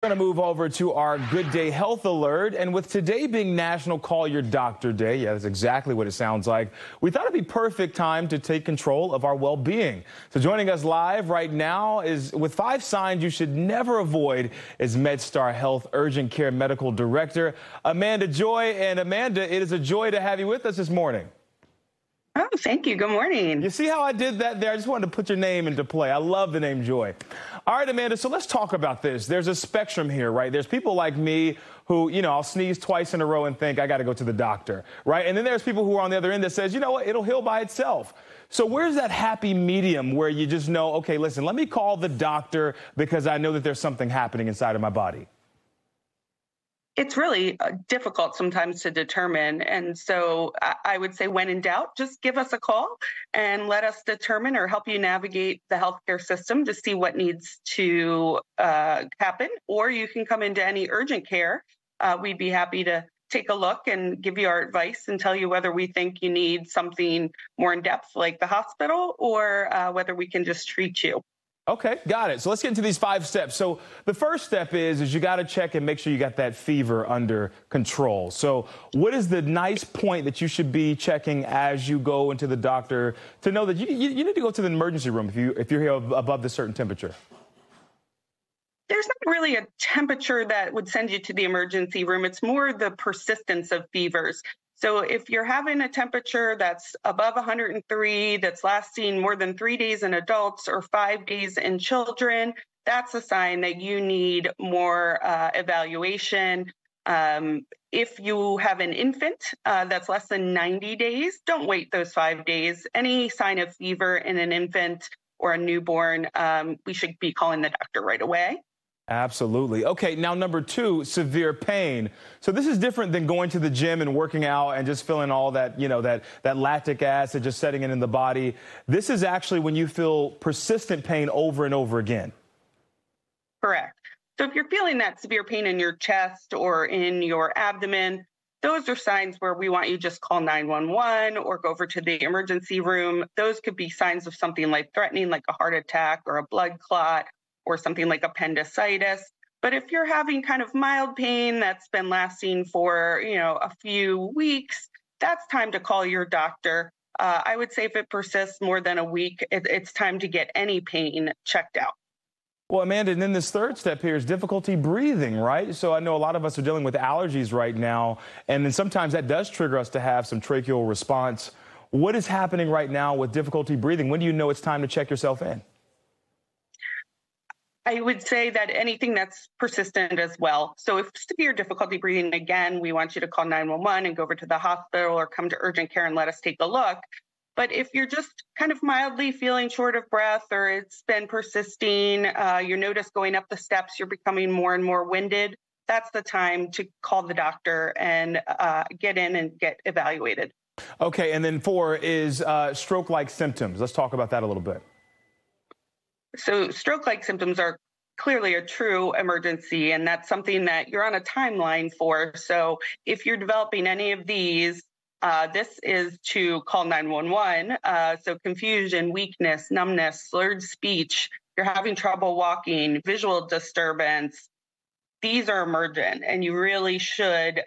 We're going to move over to our Good Day Health Alert. And with today being National Call Your Doctor Day, yeah, that's exactly what it sounds like, we thought it'd be perfect time to take control of our well-being. So joining us live right now is with 5 signs you should never avoid is MedStar Health Urgent Care Medical Director, Amanda Joy. And Amanda, it is a joy to have you with us this morning. Oh, thank you. Good morning. You see how I did that there? I just wanted to put your name into play. I love the name Joy. All right, Amanda, so let's talk about this. There's a spectrum here, right? There's people like me who, I'll sneeze twice in a row and think I got to go to the doctor, right? And then there's people who are on the other end that says, you know what, it'll heal by itself. So where's that happy medium where you just know, okay, listen, let me call the doctor because I know that there's something happening inside of my body? It's really difficult sometimes to determine. And so I would say when in doubt, just give us a call and let us determine or help you navigate the healthcare system to see what needs to happen. Or you can come into any urgent care. We'd be happy to take a look and give you our advice and tell you whether we think you need something more in depth like the hospital or whether we can just treat you. Okay, got it. So let's get into these 5 steps. So the first step is you got to check and make sure you got that fever under control. So what is the nice point that you should be checking as you go into the doctor to know that you need to go to the emergency room if you're here above the certain temperature? There's not really a temperature that would send you to the emergency room. It's more the persistence of fevers. So if you're having a temperature that's above 103, that's lasting more than 3 days in adults or 5 days in children, that's a sign that you need more evaluation. If you have an infant that's less than 90 days, don't wait those 5 days. Any sign of fever in an infant or a newborn, we should be calling the doctor right away. Absolutely. Okay, now number 2, severe pain. So this is different than going to the gym and working out and just feeling all that, that lactic acid just setting in the body. This is actually when you feel persistent pain over and over again. Correct. So if you're feeling that severe pain in your chest or in your abdomen, those are signs where we want you to just call 911 or go over to the emergency room. Those could be signs of something life-threatening like a heart attack or a blood clot, or something like appendicitis. But if you're having kind of mild pain that's been lasting for, a few weeks, that's time to call your doctor. I would say if it persists more than a week, it's time to get any pain checked out. Well, Amanda, and then this third step here is difficulty breathing, right? So I know a lot of us are dealing with allergies right now, and then sometimes that does trigger us to have some tracheal response. What is happening right now with difficulty breathing? When do you know it's time to check yourself in? I would say that anything that's persistent as well. So if severe difficulty breathing, again, we want you to call 911 and go over to the hospital or come to urgent care and let us take a look. But if you're just kind of mildly feeling short of breath or it's been persisting, you notice going up the steps, you're becoming more and more winded, that's the time to call the doctor and get in and get evaluated. Okay, and then 4 is stroke-like symptoms. Let's talk about that a little bit. So stroke-like symptoms are clearly a true emergency, and that's something that you're on a timeline for. So if you're developing any of these, this is to call 911. So confusion, weakness, numbness, slurred speech, you're having trouble walking, visual disturbance, these are emergent, and you really should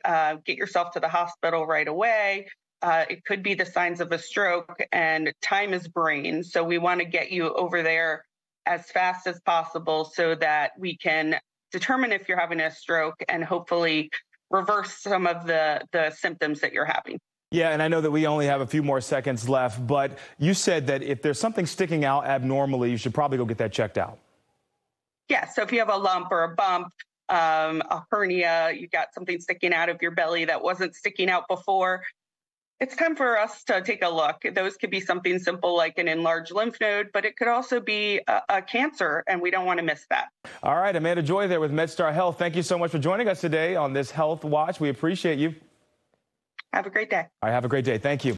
get yourself to the hospital right away. It could be the signs of a stroke, and time is brain. So we want to get you over there as fast as possible so that we can determine if you're having a stroke and hopefully reverse some of the symptoms that you're having. Yeah, and I know that we only have a few more seconds left, but you said that if there's something sticking out abnormally, you should probably go get that checked out. Yeah, so if you have a lump or a bump, a hernia, you got something sticking out of your belly that wasn't sticking out before, it's time for us to take a look. Those could be something simple like an enlarged lymph node, but it could also be a cancer, and we don't want to miss that. All right, Amanda Joy there with MedStar Health. Thank you so much for joining us today on this Health Watch. We appreciate you. Have a great day. All right, have a great day. Thank you.